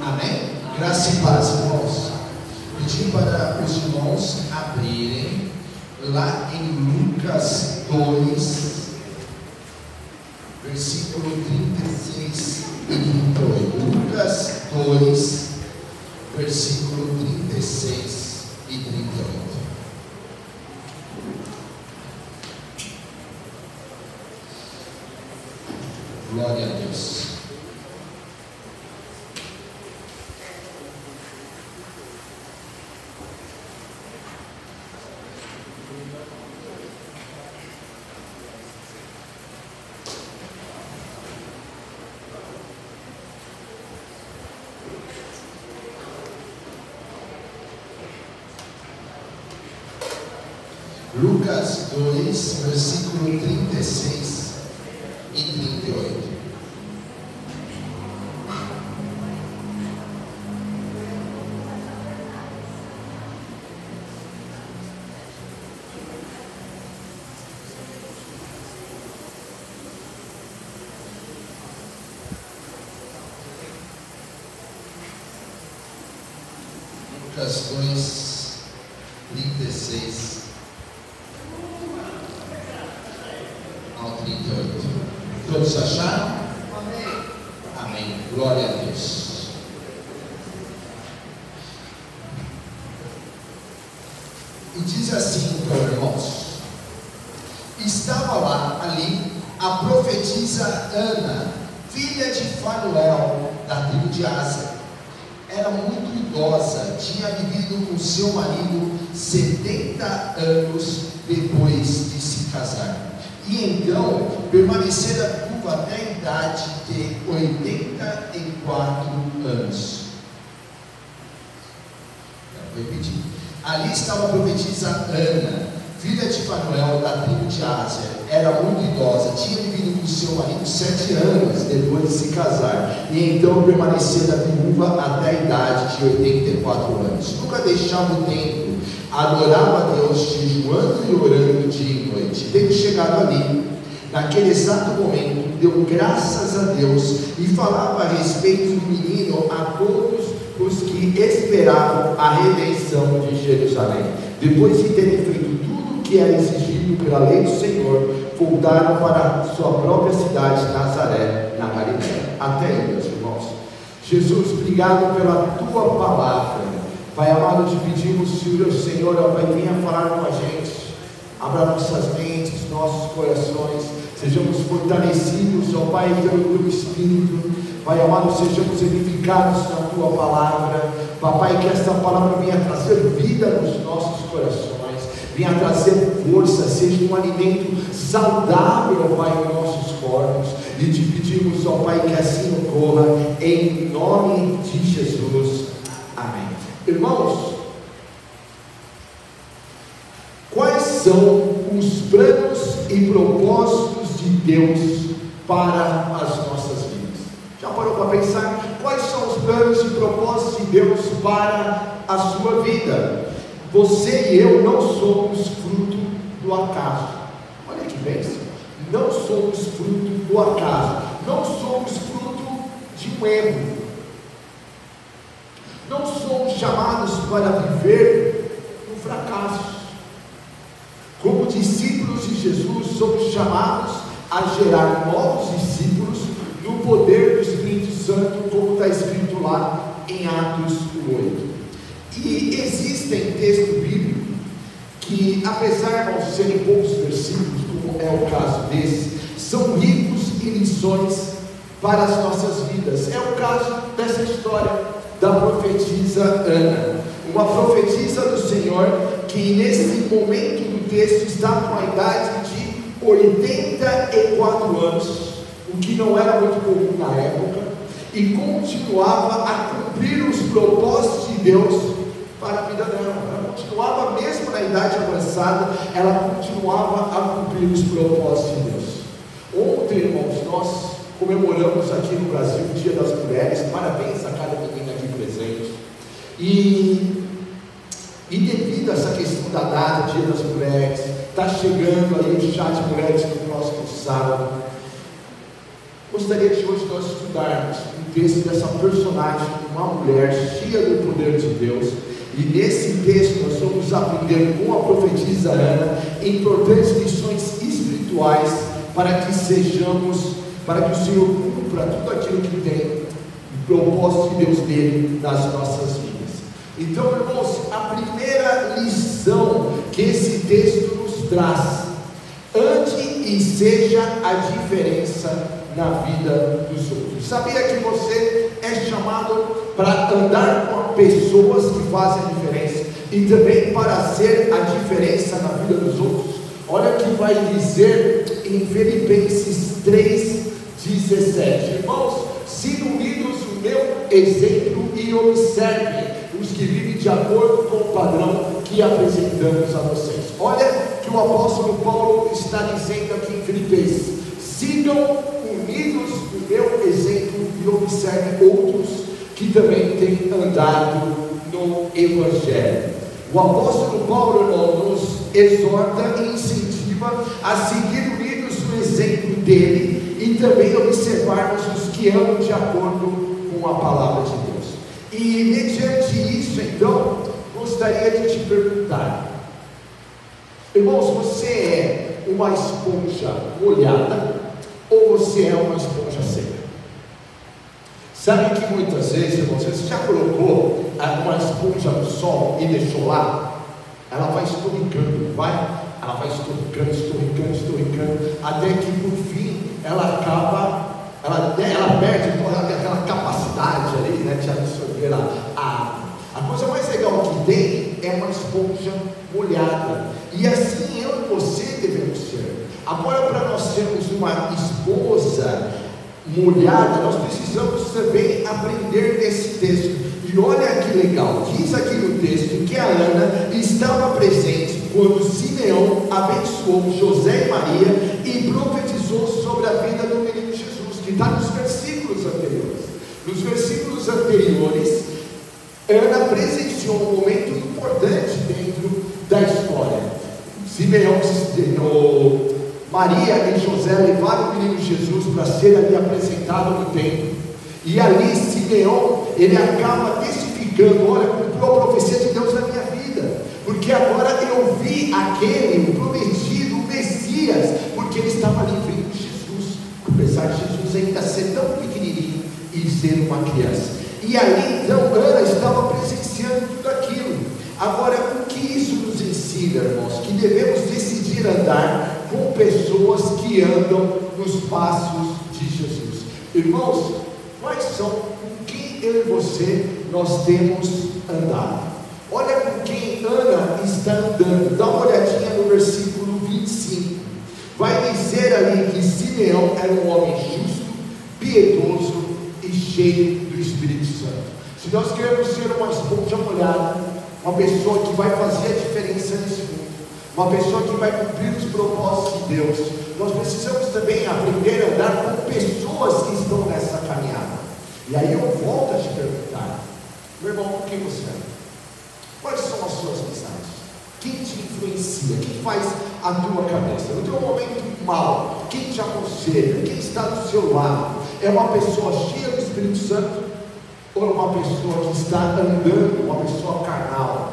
Amém? Graça e paz, irmãos. Pedi para os irmãos abrirem lá em Lucas 2, versículo 36 e 38. Lucas 2, versículo 36 e 38. Glória a Deus. Lucas 2, versículo 36 e 38. Lucas 2, 36 ao 38. Todos acharam? Amém. Amém. Glória a Deus. E diz assim, então, irmãos: estava lá ali a profetisa Ana, filha de Fanuel, da tribo de Áser. Era muito idosa, tinha vivido com seu marido 70 anos depois de se casar. E então permanecera viúva até a idade de 84 anos. Vou repetir. Ali estava a profetisa Ana, filha de Fanuel, da tribo de Áser. Era muito idosa, tinha vivido com seu marido 7 anos depois de se casar. E então permanecera viúva até a idade de 84 anos. Nunca deixava o templo, adorava a Deus, jejuando e orando dia e noite. Tendo chegado ali, naquele exato momento, deu graças a Deus e falava a respeito do menino a todos os que esperavam a redenção de Jerusalém. Depois de terem feito tudo o que era exigido pela lei do Senhor, voltaram para a sua própria cidade, Nazaré, na Galileia. Até aí, meus irmãos. Jesus, obrigado pela tua palavra. Pai amado, te pedimos, Senhor, ó Pai, venha falar com a gente, abra nossas mentes, nossos corações, sejamos fortalecidos, ó Pai, pelo teu Espírito. Pai amado, sejamos edificados na tua palavra. Papai, que esta palavra venha trazer vida nos nossos corações, venha trazer força, seja um alimento saudável, ó Pai, nos nossos corpos. E te pedimos, ó Pai, que assim ocorra, em nome de Jesus. Amém. Irmãos, quais são os planos e propósitos de Deus para as nossas vidas? Já parou para pensar? Quais são os planos e propósitos de Deus para a sua vida? Você e eu não somos fruto do acaso. Olha que bênção. Não somos fruto do acaso. Não somos fruto de um erro. Não somos chamados para viver no fracasso. Como discípulos de Jesus, somos chamados a gerar novos discípulos no poder do Espírito Santo, como está escrito lá em Atos 8. E existem textos bíblicos que, apesar de serem poucos versículos, como é o caso desse, são ricos em lições para as nossas vidas. É o caso dessa história da profetisa Ana, uma profetisa do Senhor que nesse momento do texto está com a idade de 84 anos, o que não era muito comum na época, e continuava a cumprir os propósitos de Deus para a vida dela. Ela continuava, mesmo na idade avançada, ela continuava a cumprir os propósitos de Deus. Ontem, irmãos, nós comemoramos aqui no Brasil o Dia das Mulheres. Parabéns a cada menina aqui presente. E devido a essa questão da data, Dia das Mulheres, está chegando aí o chá de mulheres no próximo sábado. Gostaria de hoje nós estudarmos um texto dessa personagem, uma mulher cheia do poder de Deus. E nesse texto nós vamos aprender com a profetisa Ana importantes lições espirituais para que o Senhor cumpra tudo aquilo que tem o propósito de Deus dele nas nossas vidas. Então, irmãos, a primeira lição que esse texto nos traz: ande e seja a diferença na vida dos outros. Sabia que você é chamado para andar com pessoas que fazem a diferença e também para ser a diferença na vida dos outros? Olha o que vai dizer em Filipenses 3:17. Irmãos, sigam unidos o meu exemplo e observem os que vivem de acordo com o padrão que apresentamos a vocês. Olha que o apóstolo Paulo está dizendo aqui em Filipenses: sigam unidos o meu exemplo e observem outros que também têm andado no Evangelho. O apóstolo Paulo, irmão, nos exorta e incentiva a seguir unidos o exemplo dele e também observarmos os que andam de acordo com a palavra de Deus. E mediante isso, então, gostaria de te perguntar: irmãos, você é uma esponja molhada ou você é uma esponja seca? Sabe que muitas vezes, irmãos, você já colocou uma esponja no sol e deixou lá? Ela vai estorricando, não vai? Ela vai estorricando, até que por fim ela acaba, ela perde aquela capacidade ali, né, de absorver a água. A coisa mais legal que tem é uma esponja molhada, e assim eu e você devemos ser. Agora, para nós sermos uma esposa molhada, nós precisamos também aprender desse texto. E olha que legal, diz aqui no texto que a Ana estava presente quando Simeão abençoou José e Maria e profetizou sobre a vida do menino Jesus, que está nos versículos anteriores. Nos versículos anteriores, Ana presenciou um momento importante dentro da história. Simeão, Maria e José levaram o menino Jesus para ser ali apresentado no templo. E ali Simeão, ele acaba testificando: olha, cumpriu a profecia de Deus na minha vida, porque agora eu vi aquele, o prometido, o Messias, porque ele estava ali vendo Jesus, apesar de Jesus ainda ser tão pequenininho e ser uma criança. E ali então Ana estava presenciando tudo aquilo. Agora, o que isso nos ensina, irmãos? Que devemos decidir andar com pessoas que andam nos passos de Jesus. Irmãos, quais são com quem eu e você nós temos andado? Olha com quem Ana está andando. Dá uma olhadinha no versículo 25. Vai dizer ali que Simeão era um homem justo, piedoso e cheio do Espírito Santo. Se nós queremos ser uma esponja molhada, uma pessoa que vai fazer a diferença nesse mundo, uma pessoa que vai cumprir os propósitos de Deus, nós precisamos também aprender a andar com pessoas que estão nessa caminhada. E aí eu volto a te perguntar: meu irmão, com quem você anda? Quais são as suas amizades? Quem te influencia? Quem faz a tua cabeça? No teu momento mal, quem te aconselha? Quem está do seu lado? É uma pessoa cheia do Espírito Santo? Ou é uma pessoa que está andando, uma pessoa carnal?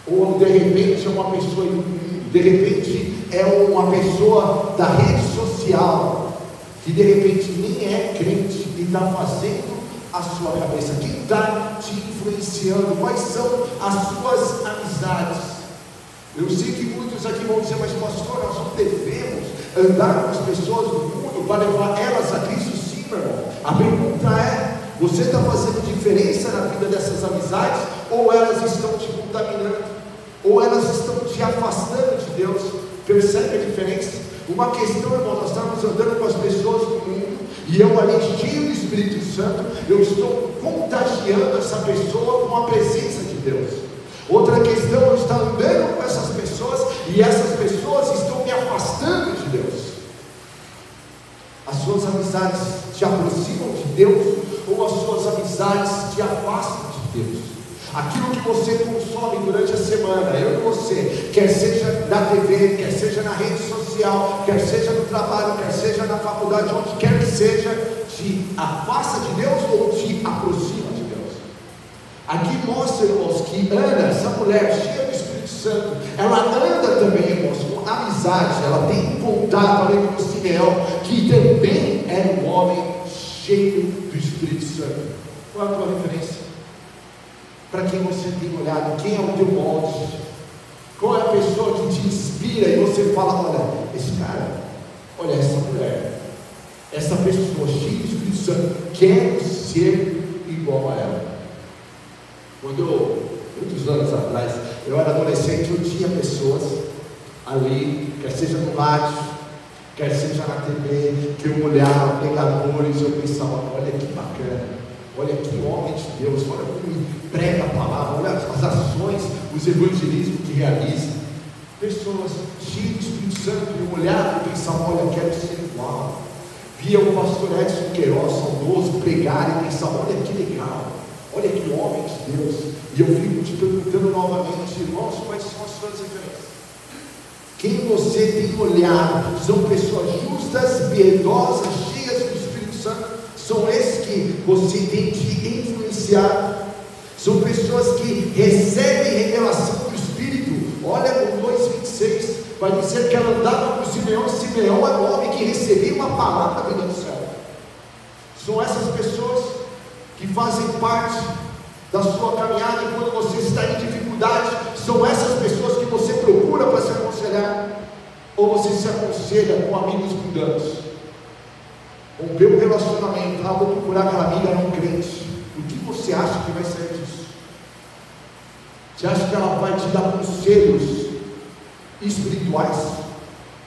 Ou de repente é uma pessoa, uma pessoa da rede social, que de repente nem é crente e está fazendo a sua cabeça? Quem está te influenciando? Quais são as suas amizades? Eu sei que muitos aqui vão dizer: mas pastor, nós não devemos andar com as pessoas do mundo para levar elas a Cristo. Sim, meu irmão. A pergunta é: você está fazendo diferença na vida dessas amizades? Ou elas estão te contaminando? Ou elas estão te afastando de Deus? Percebe a diferença? Uma questão, irmão, nós estamos andando com as pessoas do mundo, e eu ali cheio do Espírito Santo, eu estou contagiando essa pessoa com a presença de Deus. Outra questão, eu estou andando com essas pessoas, e essas pessoas estão me afastando de Deus. As suas amizades te aproximam de Deus, ou as suas amizades te afastam de Deus? Aquilo que você consome durante a semana, eu e você, quer seja na TV, quer seja na rede social, quer seja no trabalho, quer seja na faculdade, onde quer que seja, te afasta de Deus ou te aproxima de Deus? Aqui mostra, irmãos, que Ana, essa mulher cheia do Espírito Santo, ela anda também, irmãos, com amizade, ela tem um contato ali com Simeão, que também era um homem cheio do Espírito Santo. Qual é a tua referência? Para quem você tem olhado? Quem é o teu molde? Qual é a pessoa que te inspira e você fala, olha, esse cara, olha essa mulher, essa pessoa cheia do Espírito Santo, quero ser igual a ela. Muitos anos atrás, eu era adolescente, eu tinha pessoas ali, quer seja no rádio, quer seja na TV, que eu olhava, pregadores, eu pensava, olha que bacana, olha que homem de Deus, olha como prega a palavra, olha as ações, os evangelismos que realiza. Pessoas cheias do Espírito Santo, eu olhava e pensava, olha, quero ser igual. Via o pastor Edson Queiroz, saudoso, pregar e pensava, olha que legal, olha que homem de Deus. E eu fico te perguntando novamente, irmãos, quais são as suas referências? Quem você tem olhado? São pessoas justas, piedosas, cheias do Espírito Santo? São esses que você tem te influenciado? São pessoas que recebem revelação do Espírito. Olha no 2,26, vai dizer que ela andava com Simeão. Simeão é um homem que recebia uma palavra vinda do céu. São essas pessoas que fazem parte da sua caminhada, e quando você está em dificuldade, são essas pessoas que você procura para se aconselhar, ou você se aconselha com amigos mundanos? Rompeu o relacionamento, vou procurar aquela amiga não crente. O que você acha que vai sair disso? Você acha que ela vai te dar conselhos espirituais,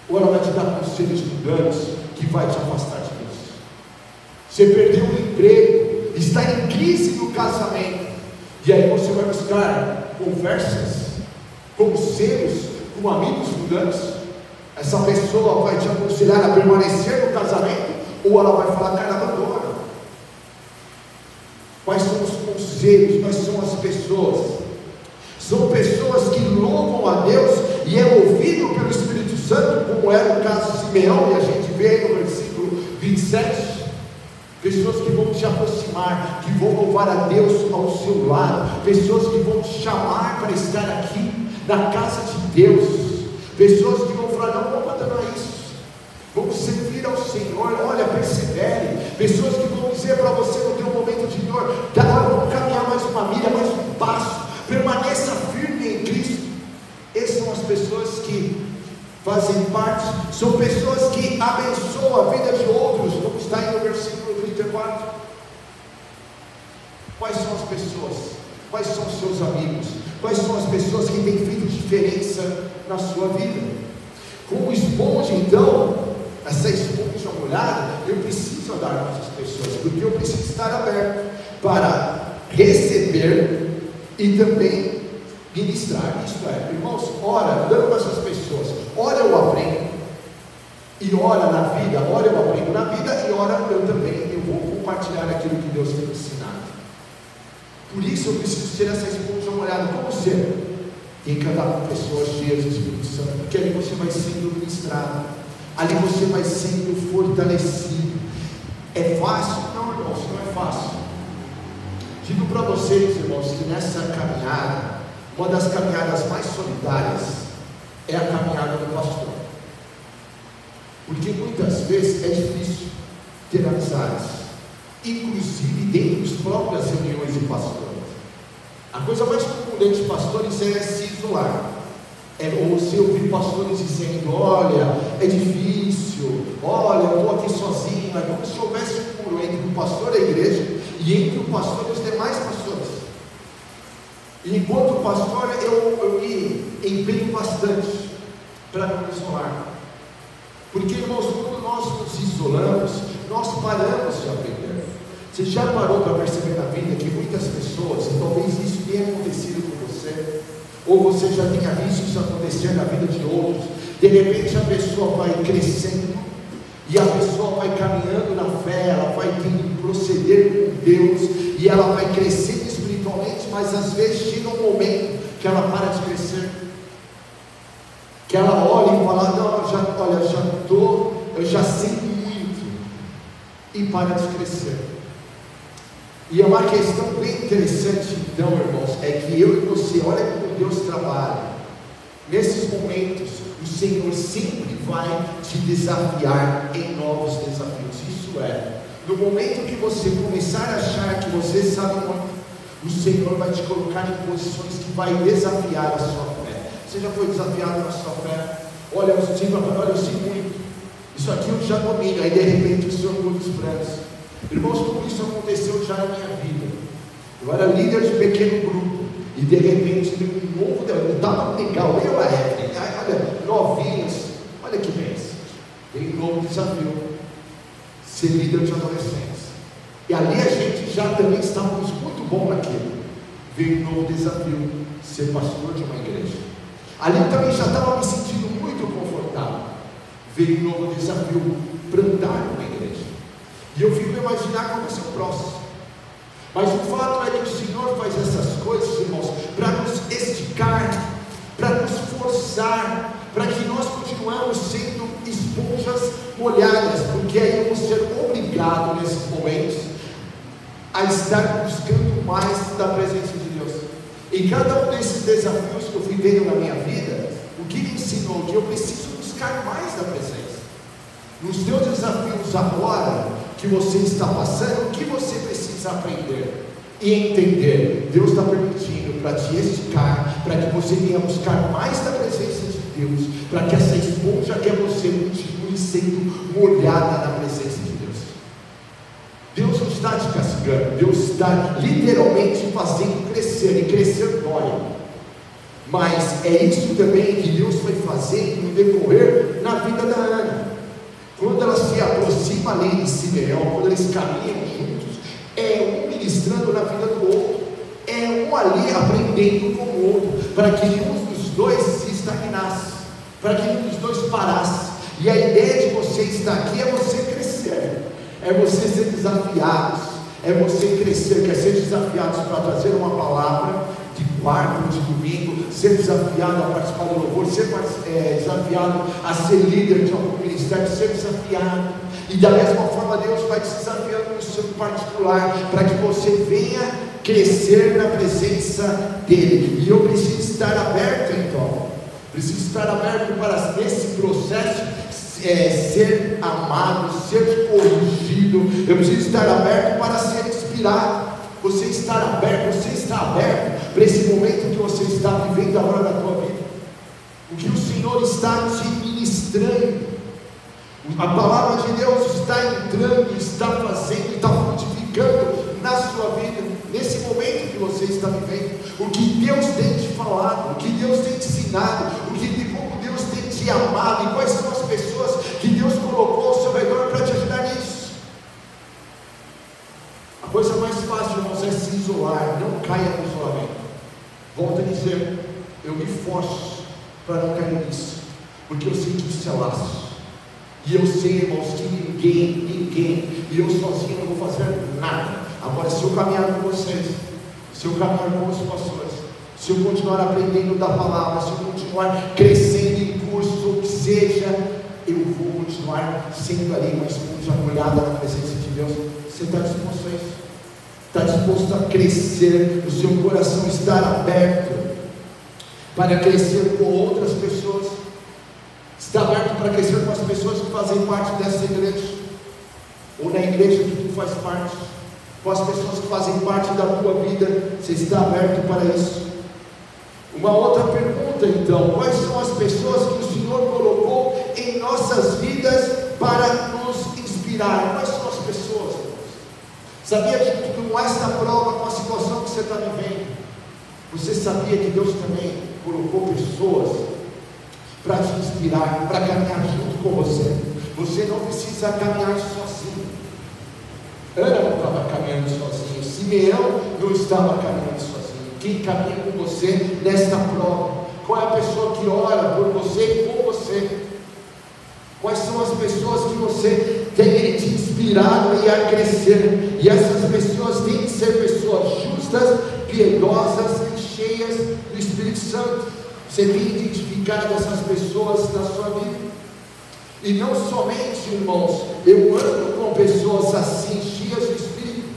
ou ela vai te dar conselhos mundanos que vai te afastar de Deus? Você perdeu o emprego, está em crise no casamento, e aí você vai buscar conversas, conselhos com amigos mundanos? Essa pessoa vai te aconselhar a permanecer no casamento, ou ela vai falar, cara, abandona? Quais são os conselhos? Quais são as pessoas? São pessoas que louvam a Deus e é movido pelo Espírito Santo, como era o caso de Simeão, e a gente vê no versículo 27. Pessoas que vão te aproximar, que vão louvar a Deus ao seu lado, pessoas que vão te chamar para estar aqui na casa de Deus, pessoas que vão falar, não vou abandonar isso, vamos servir ao Senhor, olha, persevere. Pessoas que vão dizer para você no teu momento de dor, vamos caminhar mais uma milha, mais um passo, permaneça firme em Cristo. Essas são as pessoas que fazem parte, são pessoas que abençoam a vida de outros, como está aí no versículo 34. Quais são as pessoas? Quais são os seus amigos? Quais são as pessoas que têm feito diferença na sua vida? Como esponja, então, essa esponja molhada, eu preciso andar com essas pessoas, porque eu preciso estar aberto para receber e também ministrar. Isto é, irmãos, ora, dando para essas pessoas, ora eu aprendo, e ora na vida, ora eu aprendo na vida, e ora eu também, eu vou compartilhar aquilo que Deus tem ensinado. Por isso eu preciso ser essa esponja molhada. Como ser? Tem que andar com pessoas cheias do Espírito Santo, porque ali você vai sendo ministrado, ali você vai sendo fortalecido. É fácil? Não, irmãos, não é fácil. Digo para vocês, irmãos, que nessa caminhada, uma das caminhadas mais solitárias é a caminhada do pastor, porque muitas vezes é difícil ter amizades, inclusive dentro das próprias reuniões de pastores. A coisa mais comum dentro de pastores é se isolar, ou se ouvir pastores dizendo, olha, é difícil, olha, eu estou aqui sozinho. É como se houvesse um muro entre o pastor e a igreja, e entre o pastor e os demais pastores. E enquanto pastor, eu me empenho bastante para não me isolar, porque, irmãos, quando nós nos isolamos, nós paramos de aprender. Você já parou para perceber na vida que muitas pessoas, e talvez isso tenha acontecido com você, ou você já tenha visto isso acontecer na vida de outros, de repente a pessoa vai crescendo, e a pessoa vai caminhando na fé, ela vai tendo proceder com Deus, e ela vai crescendo espiritualmente, mas às vezes chega um momento que ela para de crescer, que ela olha e fala, não, eu já sei muito, e para de crescer. crescer. E é uma questão bem interessante, então, irmãos, é que eu e você, olha como Deus trabalha. Nesses momentos, o Senhor sempre vai te desafiar em novos desafios. Isso é, no momento que você começar a achar que você sabe muito, o Senhor vai te colocar em posições que vai desafiar a sua fé. Você já foi desafiado na sua fé? Olha, eu sei muito. Isso aqui eu já domino. Aí de repente o Senhor muda os planos. Irmãos, como isso aconteceu já na minha vida. Eu era líder de pequeno grupo. E de repente veio um novo, eu estava legal, eu a Evelyn, olha, novinhos, olha que bênção. Veio um novo desafio, ser líder de adolescentes. E ali a gente já também estávamos muito bom naquilo. Veio um novo desafio, ser pastor de uma igreja. Ali eu também já estava me sentindo muito confortável. Veio um novo desafio, plantar uma igreja. E eu fico a imaginar como vai ser o próximo. Mas o fato é que o Senhor faz essas coisas, irmãos, para nos esticar, para nos forçar, para que nós continuemos sendo esponjas molhadas, porque aí vamos ser obrigados nesses momentos a estar buscando mais da presença de Deus. Em cada um desses desafios que eu fui vendo na minha vida, o que me ensinou que eu preciso buscar mais da presença. Nos teus desafios agora, que você está passando, o que você precisa aprender e entender? Deus está permitindo para te esticar, para que você venha buscar mais da presença de Deus, para que essa esponja que é você continue sendo molhada na presença de Deus. Deus não está te castigando, Deus está literalmente fazendo crescer, e crescer dói. Mas é isso também que Deus foi fazendo no decorrer na vida da Ana. Quando ela se aproxima ali de Simeão, quando eles caminham juntos, é um ministrando na vida do outro, é um ali aprendendo com o outro, para que nenhum dos dois se estagnasse, para que nenhum dos dois parasse. E a ideia de você estar aqui é você crescer, é você ser desafiados, é você crescer, quer ser desafiados para trazer uma palavra de quarto, de domingo, ser desafiado a participar do louvor, ser desafiado a ser líder de algum ministério, ser desafiado. E da mesma forma Deus vai te desafiando no seu particular, para que você venha crescer na presença dEle. E eu preciso estar aberto então, preciso estar aberto para nesse processo ser amado, ser corrigido. Eu preciso estar aberto para ser inspirado. Você está aberto para esse momento que você está vivendo agora na tua vida, o que o Senhor está te ministrando, a palavra de Deus está entrando, está fazendo, está frutificando na sua vida, nesse momento que você está vivendo, o que Deus tem te falado, o que Deus tem te ensinado, como Deus tem te amado, e quais são as pessoas que Deus colocou ao seu redor para te ajudar nisso. A coisa mais fácil, irmãos, é se isolar. Não caia no isolamento. Volto a dizer, eu me forço para não cair nisso, porque eu sei que isso é laço. E eu sei, irmãos, que ninguém, e eu sozinho não vou fazer nada. Agora, se eu caminhar com vocês, se eu caminhar com os pastores, se eu continuar aprendendo da palavra, se eu continuar crescendo em cursos, ou que seja, eu vou continuar sendo ali uma esponja molhada na presença de Deus. Você está disposto a isso? Está disposto a crescer, o seu coração estar aberto para crescer com outras pessoas? Está aberto para crescer com as pessoas que fazem parte dessa igreja, ou na igreja que tu faz parte, com as pessoas que fazem parte da tua vida? Você está aberto para isso? Uma outra pergunta então: quais são as pessoas que o Senhor colocou em nossas vidas para nos inspirar? Quais são as pessoas? Sabia que com esta prova, com a situação que você está vivendo, você sabia que Deus também colocou pessoas para te inspirar, para caminhar junto com você? Você não precisa caminhar sozinho. Ana não estava caminhando sozinha, Simeão não estava caminhando sozinho. Quem caminha com você nesta prova? Qual é a pessoa que ora por você e com você? Quais são as pessoas que você tem te inspirado a crescer? E essas pessoas têm que ser pessoas justas, piedosas e cheias do Espírito Santo. Você tem identificado essas pessoas na sua vida? E não somente, irmãos, eu ando com pessoas assim, cheias do Espírito,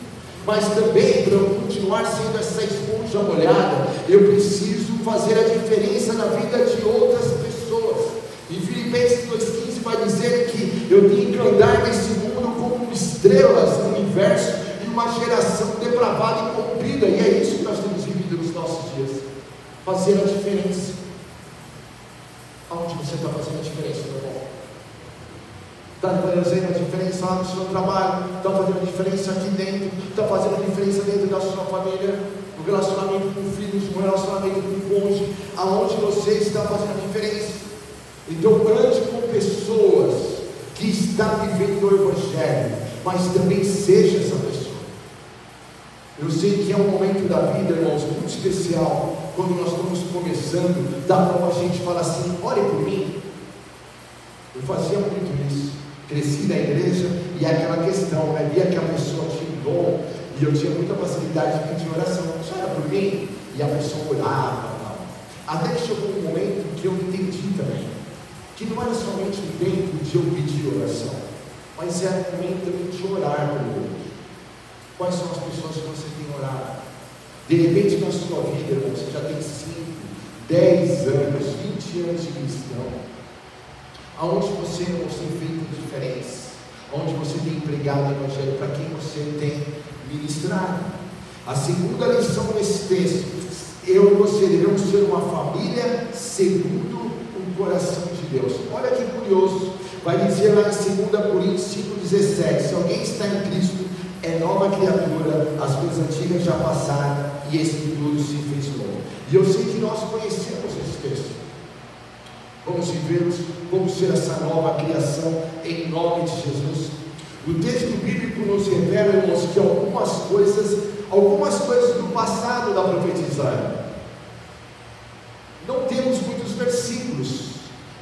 mas também, para eu continuar sendo essa esponja molhada, eu preciso fazer a diferença na vida de outras pessoas. Em Filipenses 2,15 vai dizer que eu tenho que andar nesse mundo como estrelas no universo, em uma geração depravada e corrompida, e é isso que nós temos vivido nos nossos dias, fazer a diferença. Aonde você está fazendo a diferença, meu irmão? Está fazendo a diferença lá no seu trabalho, está fazendo a diferença aqui dentro, está fazendo a diferença dentro da sua família, no relacionamento com filhos, no relacionamento com o cônjuge, aonde você está fazendo a diferença. Então ande com pessoas que estão vivendo o Evangelho, mas também seja essa pessoa. Eu sei que é um momento da vida, irmãos, muito especial, quando nós estamos começando, da qual a gente fala assim, ore por mim. Eu fazia muito isso, cresci na igreja, e aquela questão, né? Via que a pessoa tinha um dom, e eu tinha muita facilidade de pedir oração, só era por mim, e a pessoa orava, tal. Até que chegou um momento que eu entendi também, que não era somente o tempo de eu pedir oração, mas era o momento também de orar pelo outro. Quais são as pessoas que você tem orado? De repente na sua vida, irmão, você já tem 5, 10 anos, 20 anos de cristão, aonde você não tem feito diferença, onde você tem pregado o Evangelho, para quem você tem ministrado. A segunda lição nesse texto, eu e você devemos ser uma família segundo o coração de Deus. Olha que curioso, vai dizer lá em 2 Coríntios 5,17, se alguém está em Cristo, é nova criatura, as coisas antigas já passaram, e esse tudo se fez novo. E eu sei que nós conhecemos esse texto. Vamos vivermos, vamos ser essa nova criação em nome de Jesus. O texto bíblico nos revela, irmãos, que algumas coisas do passado da profetizar. Não temos muitos versículos,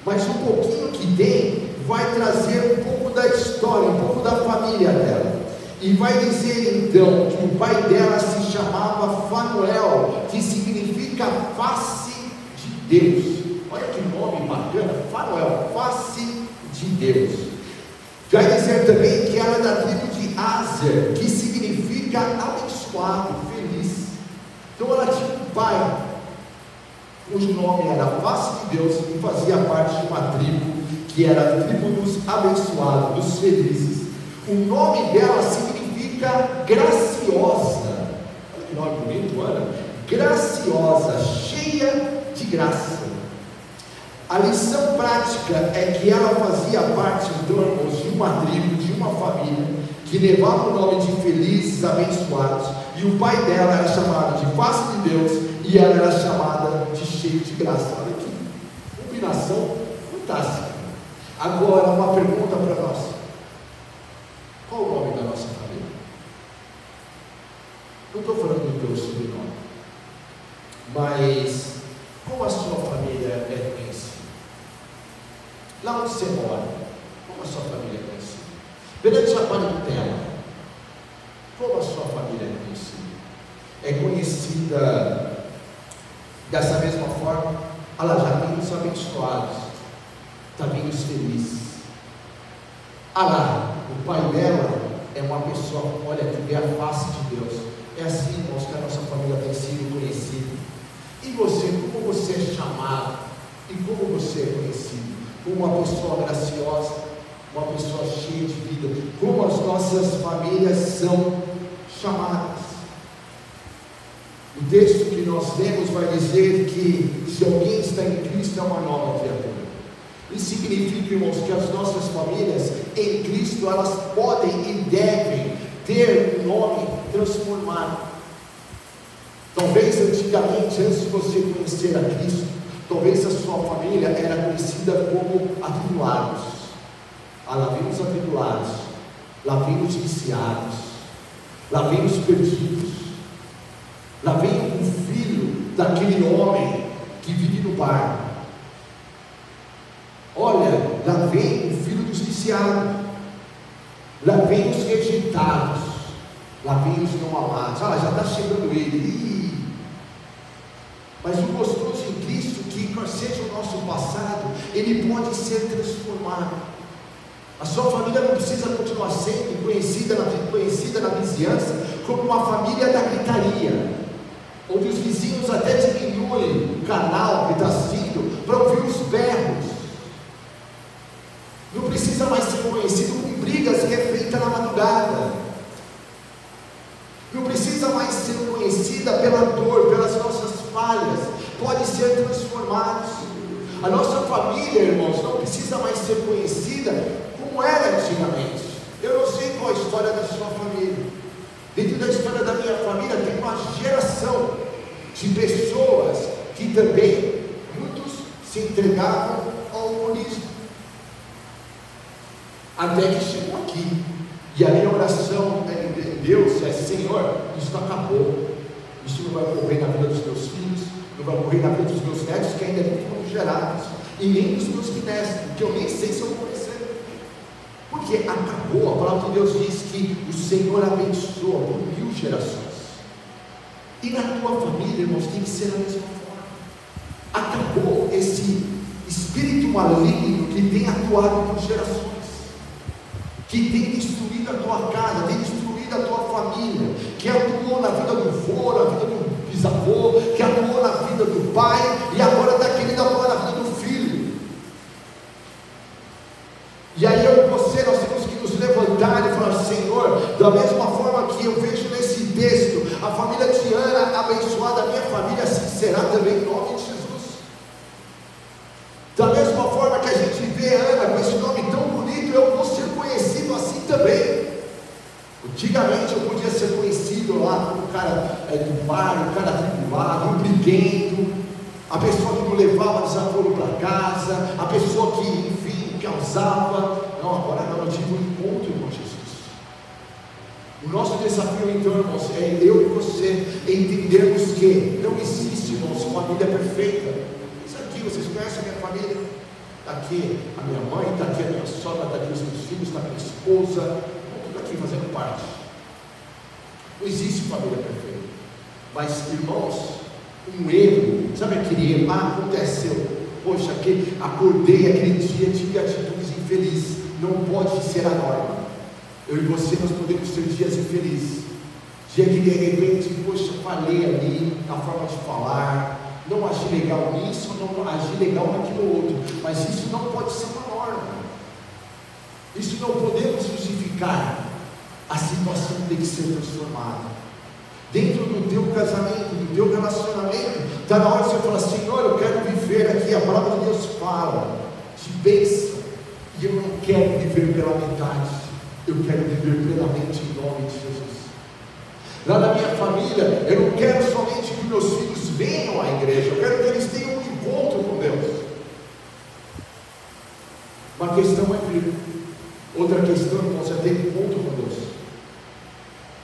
mas um pouquinho que tem vai trazer um pouco da história, um pouco da família dela. E vai dizer então que o pai dela se chamava Fanuel, que significa face de Deus. Olha que nome bacana, Fanuel, face de Deus. Vai dizer também que ela é da tribo de Aser, que significa abençoado, feliz. Então ela tinha um pai cujo nome era face de Deus e fazia parte de uma tribo que era a tribo dos abençoados, dos felizes. O nome dela significa graciosa. Olha que nome bonito, Ana. Graciosa, cheia de graça. A lição prática é que ela fazia parte, então, irmãos, de uma tribo, de uma família, que levava o nome de felizes, abençoados, e o pai dela era chamado de face de Deus, e ela era chamada de cheio de graça. Olha que combinação fantástica. Agora, uma pergunta para nós: qual o nome da nossa família? Não estou falando do teu sobrenome, mas como a sua família é conhecida? Lá onde você mora, como a sua família é conhecida? Perante a parentela, como a sua família é conhecida? É conhecida dessa mesma forma? Ela já tem os abençoados, também os felizes. Lá, o pai dela é uma pessoa, olha, que vê a face de Deus. É assim, irmãos, que a nossa família tem sido conhecida. E você, como você é chamado? E como você é conhecido? Como uma pessoa graciosa, uma pessoa cheia de vida. Como as nossas famílias são chamadas? O texto que nós lemos vai dizer que se alguém está em Cristo é uma nova criatura. Isso significa, irmãos, que as nossas famílias em Cristo, elas podem e devem ter um nome transformado. Talvez antigamente, antes de você conhecer a Cristo, talvez a sua família era conhecida como atribulados. Lá vem os atribulados, lá vem os viciados, lá vem os perdidos, lá vem o filho daquele homem que vive no bar. Olha, lá vem o filho dos viciados, lá vem os rejeitados, lá vem os não amados. Já está chegando ele. Mas o gostoso em Cristo, que seja o nosso passado, ele pode ser transformado. A sua família não precisa continuar sendo conhecida na vizinhança como uma família da gritaria, onde os vizinhos até diminuem o canal que está assistindo para ouvir os berros. Não precisa mais ser conhecido com brigas que é feita na madrugada. Não precisa mais ser conhecida pela dor, pelas nossas falhas. Pode ser transformados. A nossa família, irmãos, não precisa mais ser conhecida como era antigamente. Eu não sei qual a história da sua família. Dentro da história da minha família tem uma geração de pessoas que também, muitos se entregavam ao alcoolismo. Até que chegou aqui. E a minha oração em Deus é: Senhor, isso acabou. Isso não vai ocorrer na vida dos meus filhos, não vai ocorrer na vida dos meus netos, que ainda não foram gerados, e nem dos meus bisnetos, porque eu nem sei se eu vou crescer. Porque acabou. A palavra de Deus diz que o Senhor abençoa por 1000 gerações. E na tua família, irmãos, tem que ser da mesma forma. Acabou esse espírito maligno que tem atuado por gerações, que tem destruído a tua casa, tem destruído a tua família, que atuou na vida do avô, na vida do bisavô, que atuou na vida do pai, e agora está querendo atuar na vida do filho. E aí eu e você, nós temos que nos levantar e falar: Senhor, da mesma forma que eu vejo nesse texto a família de Ana abençoada, a minha família assim será também, em nome de Jesus. Da mesma forma que a gente vê Ana com esse nome tão bonito, eu vou ser conhecido assim também. Antigamente eu podia ser conhecido lá como o cara do bar, o cara atribulado, o briguento, a pessoa que não levava desaforo para casa, a pessoa que, enfim, causava. Não, agora não, eu tive um encontro com Jesus. O nosso desafio então, irmãos, é eu e você entendermos que não existe, irmãos, família perfeita. Isso aqui, vocês conhecem a minha família? Está aqui a minha mãe, está aqui a minha sogra, está aqui os meus filhos, está a minha esposa, tudo aqui fazendo parte. Não existe família perfeita. Mas, irmãos, um erro, sabe aquele erro? Aconteceu, poxa, acordei aquele dia, tive atitudes infelizes. Não pode ser a norma. Eu e você, nós podemos ter dias infelizes, dia que de repente, poxa, falei ali na forma de falar, não agi legal nisso, não agi legal naquilo outro, mas isso não pode ser uma norma. Isso não podemos justificar. A situação tem que ser transformada. Dentro do teu casamento, do teu relacionamento, está na hora de você falar: Senhor, eu quero viver aqui, a palavra de Deus fala de bênção, e eu não quero viver pela metade, eu quero viver plenamente em nome de Jesus. Lá na minha família, eu não quero somente que meus filhos venham à igreja, eu quero que eles tenham um encontro com Deus. Uma questão é vir, outra questão é você ter um encontro com Deus.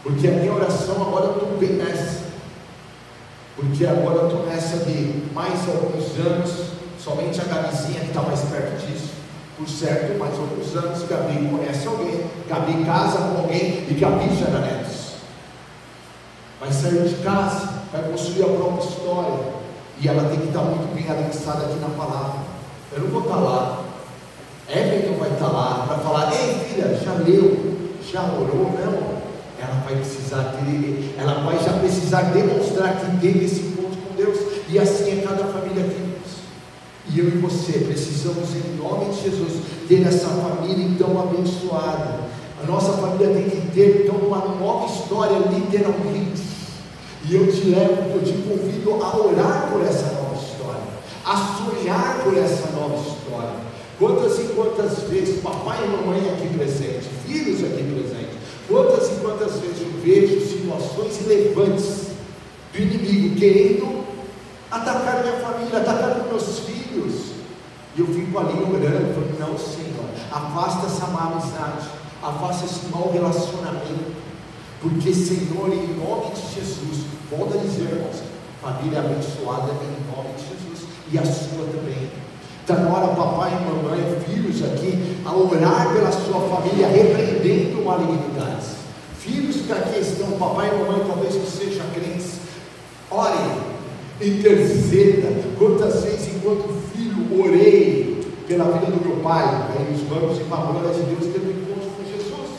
Porque a minha oração agora eu estou bem nessa. Porque agora eu estou nessa de mais alguns anos, somente a Gabizinha que está mais perto disso. Por certo, mais alguns anos, Gabi conhece alguém, Gabi casa com alguém e Gabi gera netos. Vai sair de casa, vai construir a própria história, e ela tem que estar muito bem alicerçada aqui na palavra. Eu não vou estar lá, Everton vai estar lá para falar: ei filha, já leu, já orou? Não. Ela vai precisar ter, ela vai já precisar demonstrar que teve esse encontro com Deus, e assim é cada família aqui. E eu e você precisamos, em nome de Jesus, ter essa família então abençoada. A nossa família tem que ter então uma nova história, literalmente. E eu te levo, eu te convido a orar por essa nova história, a sonhar por essa nova história. Quantas e quantas vezes, papai e mamãe aqui presentes, filhos aqui presentes, quantas e quantas vezes eu vejo situações relevantes do inimigo querendo atacar minha família, atacar meus filhos, e eu fico ali orando, falando: não, Senhor, afasta essa má amizade, afasta esse mau relacionamento, porque, Senhor, em nome de Jesus, volta a dizer, irmãos, família abençoada em nome de Jesus, e a sua também. Está na hora, papai e mamãe, filhos aqui, a orar pela sua família, repreendendo malignidades. Filhos que aqui estão, papai e mamãe, talvez que sejam crentes, orem, interceda. Quantas vezes, enquanto filho, orei pela vida do meu pai. Aí os bancos de Pamplona de Deus teve um encontro com Jesus,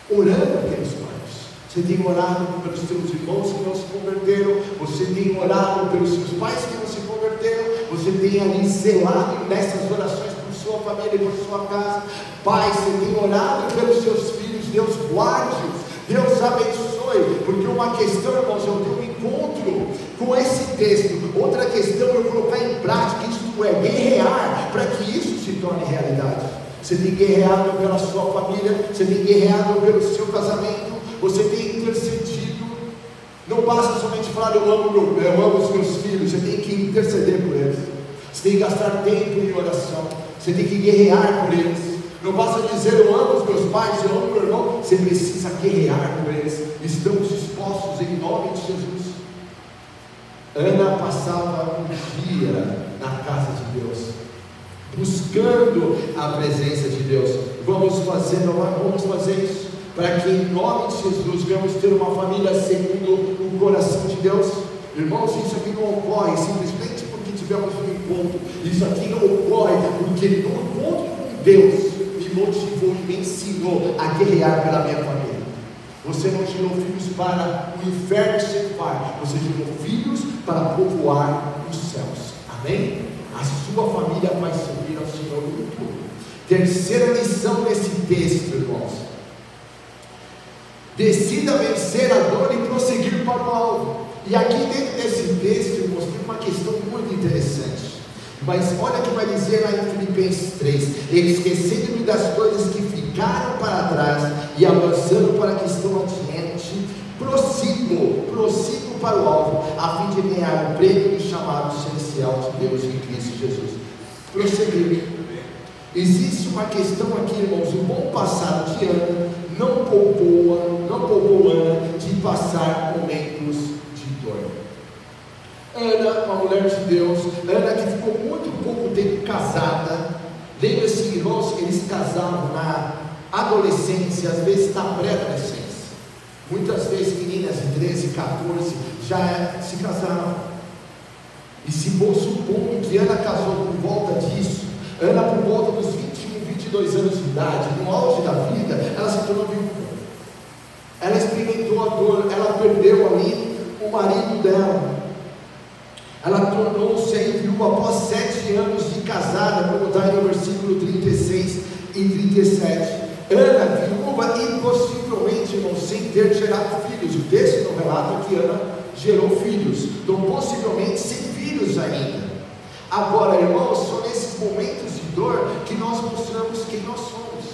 orando pelos pais. Você tem orado pelos seus irmãos que não se converteram, você tem orado pelos seus pais que não se converteram, você tem ali zelado nessas orações por sua família e por sua casa. Pai, você tem orado pelos seus filhos, Deus guarde-os, Deus abençoe, porque uma questão, irmãos, é eu ter um encontro com esse texto, outra questão é eu colocar em prática, isto é, guerrear para que isso se torne realidade. Você tem guerreado pela sua família, você tem guerreado pelo seu casamento, você tem intercedido. Não basta somente falar eu amo os meus filhos, você tem que interceder por eles, você tem que gastar tempo em oração, você tem que guerrear por eles. Não basta dizer eu amo os meus pais, eu amo meu irmão, você precisa guerrear por eles. Estamos dispostos em nome de Jesus. Ana passava um dia na casa de Deus, buscando a presença de Deus. Vamos fazer isso, para que em nome de Jesus venhamos ter uma família segundo o coração de Deus. Irmãos, isso aqui não ocorre simplesmente porque tivemos um encontro. Isso aqui não ocorre porque no encontro com Deus me motivou e me ensinou a guerrear pela minha família. Você não gerou filhos para o inferno ser pai, você gerou filhos para povoar os céus. Amém? A sua família vai servir ao Senhor no todo. Terceira lição nesse texto, irmãos: decida vencer a dor e prosseguir para o alvo. E aqui dentro desse texto, irmãos, tem uma questão muito interessante. Mas olha o que vai dizer lá em Filipenses 3: esquecendo-me das coisas que ficaram para trás e avançando para que estão adiante, prossigo para o alvo, a fim de ganhar o prêmio do chamado celestial de Deus em Cristo Jesus. Prosseguir. Existe uma questão aqui, irmãos. O bom passado de Ana não poupou Ana de passar momentos de dor. Ana, uma mulher de Deus, Ana que ficou muito pouco tempo casada. Lembra-se, irmãos, que eles casavam na adolescência, às vezes na pré-adolescência. Muitas vezes meninas de 13, 14 já se casaram. E se for supondo que Ana casou por volta disso, Ana por volta dos 21, 22 anos de idade, no auge da vida, ela se tornou viúva. Ela experimentou a dor, ela perdeu ali o marido dela. Ela tornou-se viúva após 7 anos de casada, como está aí no versículo 36 e 37. Ana, viúva e possivelmente, irmão, sem ter gerado filhos. O texto não relata que Ana gerou filhos, então possivelmente sem filhos ainda. Agora, irmãos, são nesses momentos de dor que nós mostramos quem nós somos.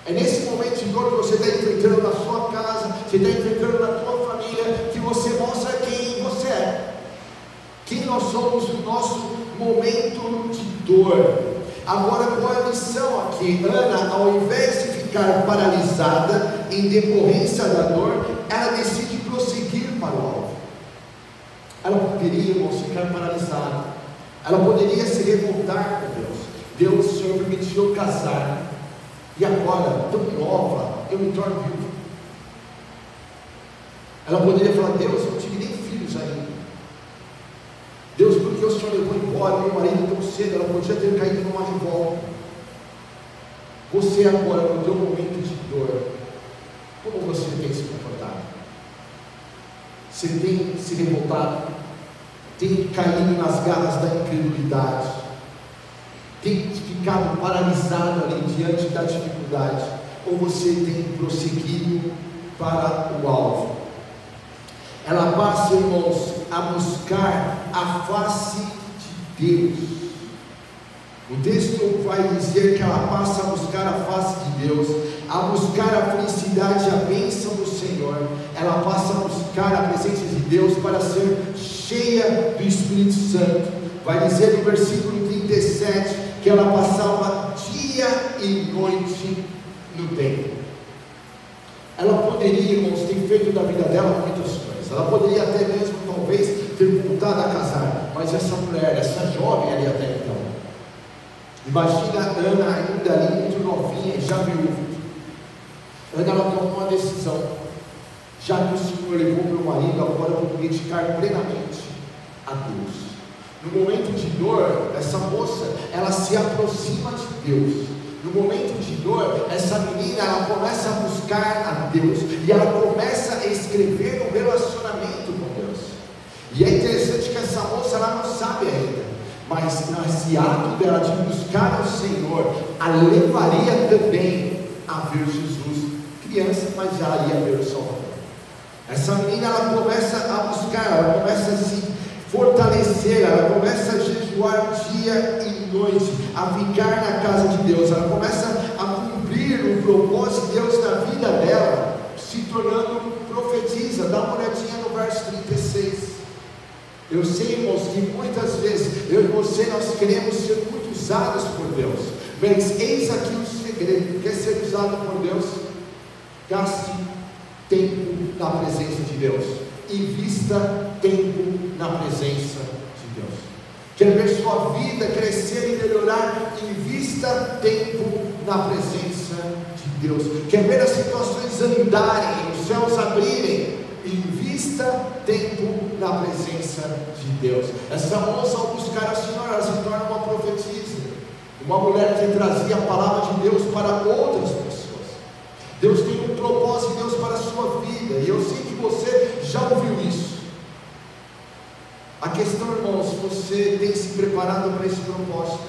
É nesse momento de dor que você está enfrentando na sua casa, você está enfrentando na tua família, que você mostra quem você é, quem nós somos no nosso momento de dor. Agora, qual é a lição aqui? Ana, ao invés de ficar paralisada em decorrência da dor, ela decide prosseguir para o alvo. Ela poderia, irmãos, ficar paralisada, ela poderia se revoltar com Deus. Deus, o Senhor permitiu eu casar, e agora, tão nova, eu me torno viúva. Ela poderia falar: Deus, eu não tive nem filhos ainda. Deus, por que o Senhor levou embora meu marido tão cedo? Ela podia ter caído numa revolta. Você agora, no teu momento de dor, como você tem se comportado? Você tem se revoltado? Tem caído nas garras da incredulidade? Tem ficado paralisado ali diante da dificuldade? Ou você tem prosseguido para o alvo? Ela passa, irmãos, a buscar a face de Deus. O texto vai dizer que ela passa a buscar a face de Deus, a buscar a felicidade e a bênção do Senhor. Ela passa a buscar a presença de Deus para ser cheia do Espírito Santo. Vai dizer no versículo 37 que ela passava dia e noite no templo. Ela poderia, irmãos, ter feito da vida dela muitas coisas. Ela poderia até mesmo, talvez, ter voltado a casar. Mas essa mulher, essa jovem ali até então, imagina a Ana ainda ali muito novinha, já viúva. Ana, ela tomou uma decisão: já que o Senhor levou meu marido, agora eu vou me dedicar plenamente a Deus. No momento de dor, essa moça, ela se aproxima de Deus. No momento de dor, essa menina, ela começa a buscar a Deus, e ela começa a escrever um relacionamento com Deus. E é interessante que essa moça, ela não sabe ainda, mas nesse ato dela de buscar o Senhor, a levaria também a ver Jesus, criança, mas já ia ver o Salvador. Essa menina, ela começa a buscar, ela começa a se fortalecer, ela começa a jejuar dia e noite, a ficar na casa de Deus, ela começa a cumprir o propósito de Deus na vida dela, se tornando profetisa. Dá uma olhadinha no verso 36. Eu sei, irmãos, que muitas vezes eu e você, nós queremos ser muito usados por Deus, mas eis aqui o segredo: quer ser usado por Deus? Gaste tempo na presença de Deus, invista tempo na presença de Deus. Quer ver sua vida crescer e melhorar? Invista tempo na presença de Deus. Quer ver as situações andarem, os céus abrirem? Invista tempo na presença de Deus. Essa moça, ao buscar a Senhora, ela se torna uma profetisa, uma mulher que trazia a palavra de Deus para outras pessoas. Deus tem um propósito de Deus para a sua vida, e eu sei que você já ouviu isso. A questão, irmãos, você tem se preparado para esse propósito?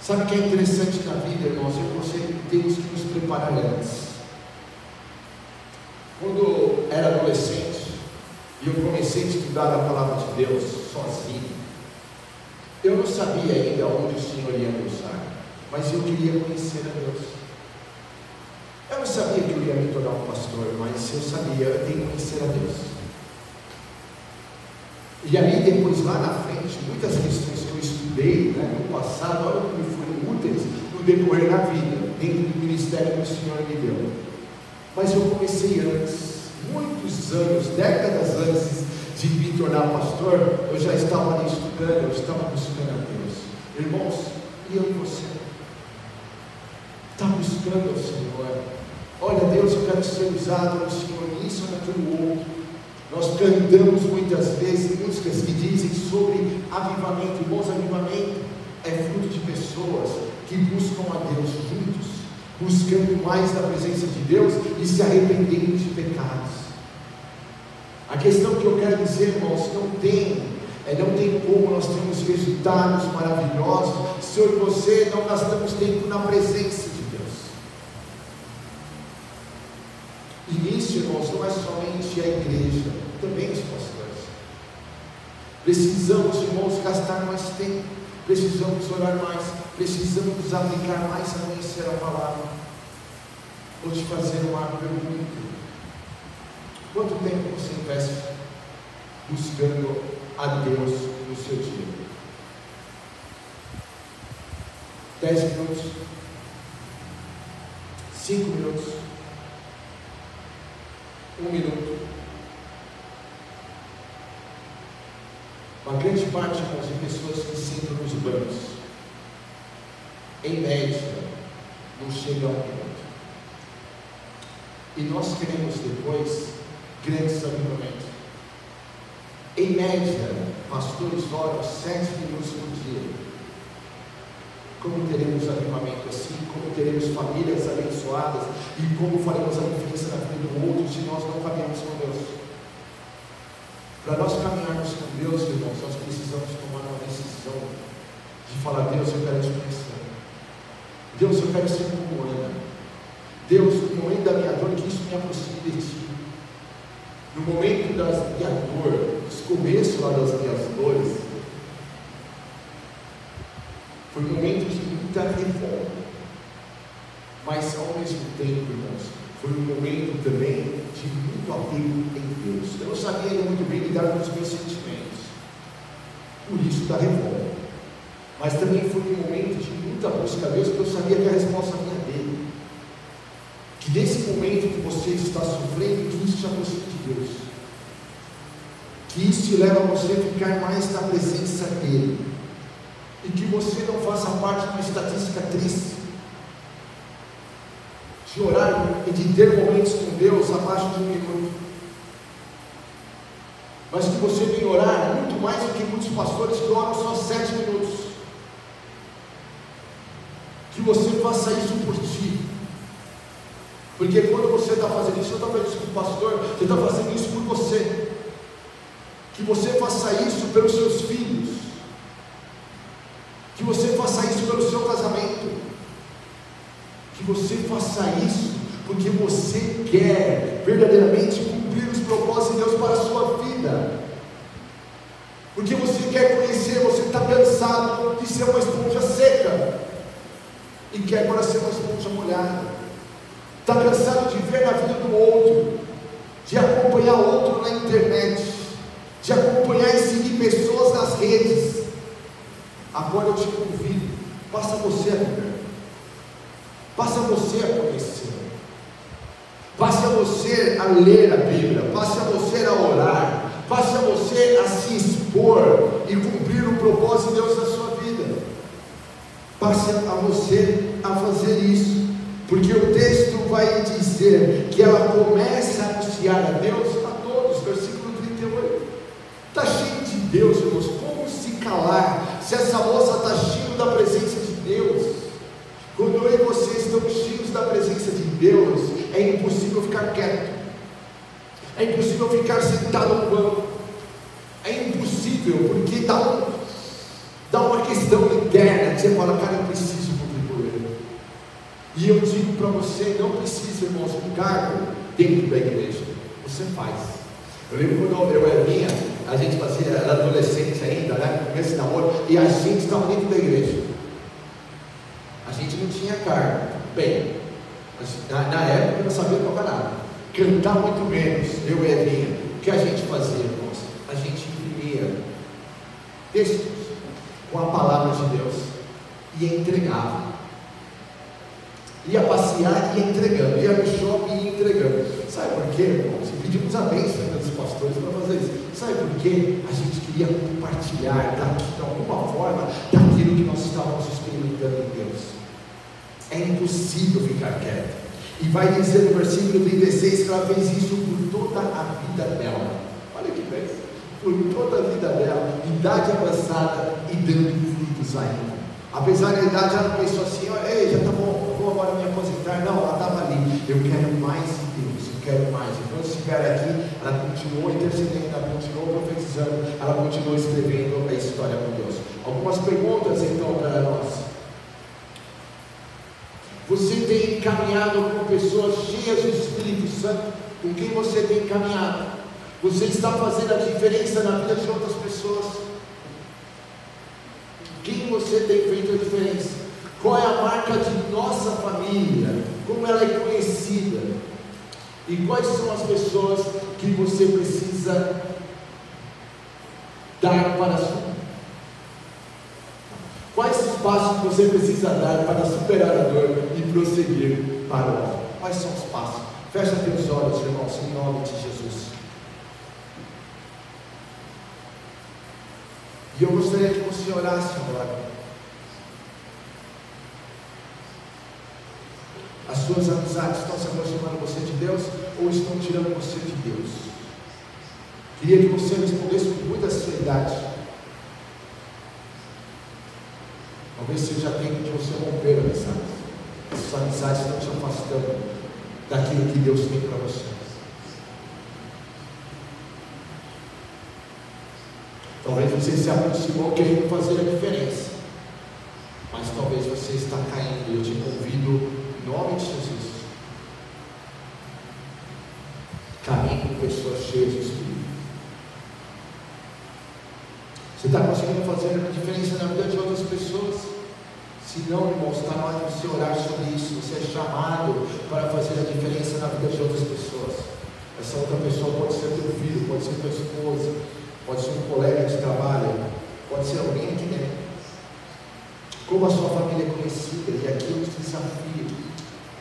Sabe o que é interessante na vida, irmãos? Eu e você temos que nos preparar antes. Quando era adolescente e eu comecei a estudar a palavra de Deus sozinho, eu não sabia ainda onde o Senhor ia me usar, mas eu queria conhecer a Deus. Eu não sabia que eu ia me tornar um pastor, mas eu sabia, eu tenho que conhecer a Deus. E aí depois, lá na frente, muitas questões que eu estudei, no passado, olha como foram úteis no decorrer da vida, dentro do ministério que o Senhor me deu. Mas eu comecei antes, muitos anos, décadas antes de me tornar pastor, eu já estava ali estudando, eu estava buscando a Deus. Irmãos, e eu e você? Está buscando o Senhor? Olha, Deus, eu quero ser usado no Senhor, nisso ou naquilo outro. Nós cantamos muitas vezes músicas que dizem sobre avivamento. Irmãos, avivamento é fruto de pessoas que buscam a Deus juntos, buscando mais da presença de Deus e se arrependendo de pecados. A questão que eu quero dizer, irmãos, não tem como nós termos resultados maravilhosos se eu e você não gastamos tempo na presença de Deus. E nisso, irmãos, não é somente a igreja, também os pastores. Precisamos, irmãos, gastar mais tempo, precisamos orar mais, precisamos nos aplicar mais a conhecer a palavra. Vou te fazer uma pergunta: quanto tempo você investe buscando a Deus no seu dia? 10 minutos? 5 minutos? 1 minuto? Uma grande parte, irmãos, de pessoas que sentam nos bancos, em média, não chega a 1 minuto. E nós queremos depois grandes avivamentos. Em média, pastores oram 7 minutos por dia. Como teremos avivamento assim? Como teremos famílias abençoadas? E como faremos a diferença na vida do outro se nós não caminhamos com Deus? Para nós caminharmos com Deus, irmãos, nós precisamos tomar uma decisão de falar: Deus, eu quero te conhecer. Deus, eu quero ser como Ana. Deus, no momento da minha dor, que isso me aproxime de Ti. No momento da minha dor, nos começos lá das minhas dores, foi um momento de muita revolta, mas ao mesmo tempo, irmãos, foi um momento também de muito apego em Deus. Eu não sabia ainda muito bem lidar com os meus sentimentos, por isso da revolta, mas também foi um momento de muita busca a Deus, porque eu sabia que a resposta vinha dele. Que nesse momento que você está sofrendo, que isso te aproxime de Deus, que isso te leva a você a ficar mais na presença dele, e que você não faça parte de uma estatística triste, de orar e de ter momentos com Deus abaixo de 1 minuto. mas que você venha orar muito mais do que muitos pastores que oram só 7 minutos. Que você faça isso por ti, porque quando você está fazendo isso, você não está fazendo isso com o pastor, você está fazendo isso por você. Que você faça isso pelos seus filhos, que você faça isso pelo seu casamento, que você faça isso porque você quer verdadeiramente cumprir os propósitos de Deus para a sua vida, porque você quer conhecer, você está cansado de ser uma esponja seca e quer agora ser uma esponja molhada, está cansado de ver na vida do outro, de acompanhar outro na internet, de acompanhar e seguir pessoas nas redes. Agora eu te convido, passa você a viver, passa você a conhecer, passe a você a ler a Bíblia, passe a você a orar, passe a você a se expor e cumprir o propósito de Deus na sua vida. Passe a você a fazer isso, porque o texto vai dizer que ela começa a anunciar a Deus a todos, versículo 38. Está cheio de Deus, irmãos, como se calar, se essa moça está cheia da presença de Deus? Quando eu e você estamos cheios da presença de Deus, é impossível ficar quieto, é impossível ficar sentado no banco, é impossível, porque dá uma questão interna, que você fala, cara, eu preciso contribuir. E eu digo para você, não precisa, irmãos, um cargo dentro da igreja, você faz. Eu lembro quando eu era minha, a gente fazia, era adolescente ainda, né, começo de namoro, e a gente estava dentro da igreja, a gente não tinha cargo, bem, na época eu não sabia tocar nada, cantar muito menos, eu e a minha. O que a gente fazia, irmãos? A gente imprimia textos com a palavra de Deus e entregava, ia passear e ia entregando, ia no shopping e ia entregando. Sabe por quê, irmãos? Pedimos a bênção dos pastores para fazer isso. Sabe por quê? A gente queria compartilhar de alguma forma daquilo que nós estávamos experimentando em Deus. É impossível ficar quieto. E vai dizer no versículo 36 que ela fez isso por toda a vida dela. Olha que bem, por toda a vida dela, idade avançada e dando frutos ainda. Apesar da idade, ela pensou assim: ei, já está bom, vou agora me aposentar. Não, ela estava ali, eu quero mais de Deus, eu quero mais. Então, se estiver aqui, ela continuou intercedendo, ela continuou profetizando, ela continuou escrevendo a história com Deus. Algumas perguntas então para nós. Você tem caminhado com pessoas cheias do Espírito Santo? Com quem você tem caminhado? Você está fazendo a diferença na vida de outras pessoas? Quem você tem feito a diferença? Qual é a marca de nossa família? Como ela é conhecida? E quais são as pessoas que você precisa dar para superar? Quais os passos que você precisa dar para superar a dor e prosseguir para o alvo? Quais são os passos? Fecha teus olhos, irmãos, em nome de Jesus. E eu gostaria que você orasse agora. As suas amizades estão se aproximando você de Deus ou estão tirando você de Deus? Queria que você respondesse com muita sinceridade. Talvez seja tempo de você romper amizades. Essas amizades estão te afastando daquilo que Deus tem para você. Talvez você se aproximou querendo fazer a diferença, mas talvez você está caindo. E eu te convido, em nome de Jesus, caminhe com pessoas cheias de Espírito. Você está conseguindo fazer a diferença na vida de outras pessoas? Se não, irmão, está na hora de você orar sobre isso. Você é chamado para fazer a diferença na vida de outras pessoas. Essa outra pessoa pode ser teu filho, pode ser tua esposa, pode ser um colega de trabalho, pode ser alguém aqui dentro. Como a sua família é conhecida, e aqui eu te desafio,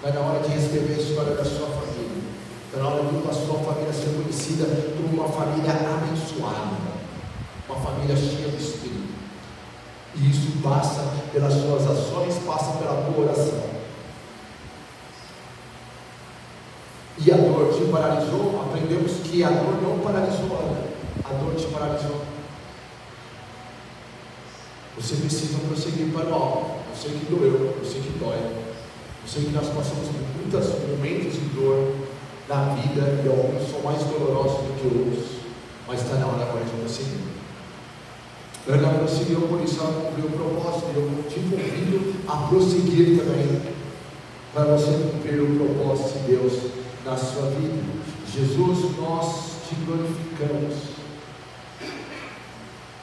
vai na hora de escrever a história da sua família, vai na hora de a sua família ser conhecida como uma família abençoada, uma família cheia do Espírito. E isso passa pelas suas ações, passa pela tua oração. E a dor te paralisou? Aprendemos que a dor não paralisou ela. A dor te paralisou. Você precisa prosseguir para o alto. Eu sei que doeu, eu sei que dói. Eu sei que nós passamos por muitos momentos de dor na vida, e alguns são mais dolorosos do que outros, mas está na hora agora de prosseguir. Ana prosseguiu, por isso ela cumpriu o propósito, e eu te convido a prosseguir também, para você cumprir o propósito de Deus na sua vida. Jesus, nós te glorificamos,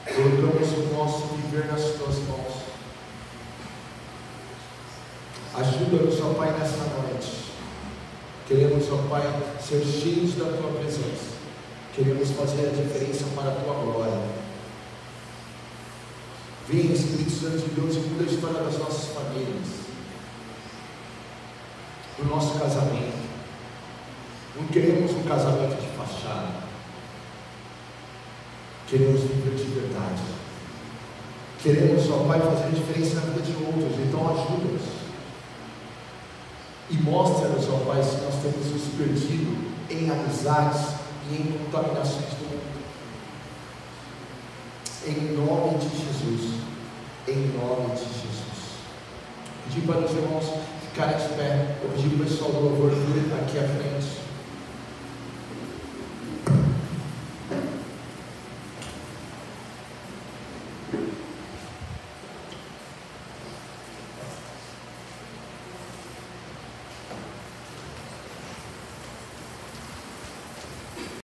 colocamos o nosso viver nas tuas mãos. Ajuda-nos, ó Pai, nessa noite. Queremos, ó Pai, ser cheios da tua presença. Queremos fazer a diferença para a tua glória. Venha, Espírito Santo de Deus, e muda a história das nossas famílias, do nosso casamento. Não queremos um casamento de fachada. Queremos viver de verdade. Queremos, ó Pai, fazer a diferença na vida de outros. Então ajuda-nos. E mostra-nos, ó Pai, se nós temos nos perdido em amizades e em contaminações do mundo. Em nome de Jesus. Em nome de Jesus. Pedi para os irmãos ficarem de pé. Eu pedi para o pessoal do louvor vir aqui à frente.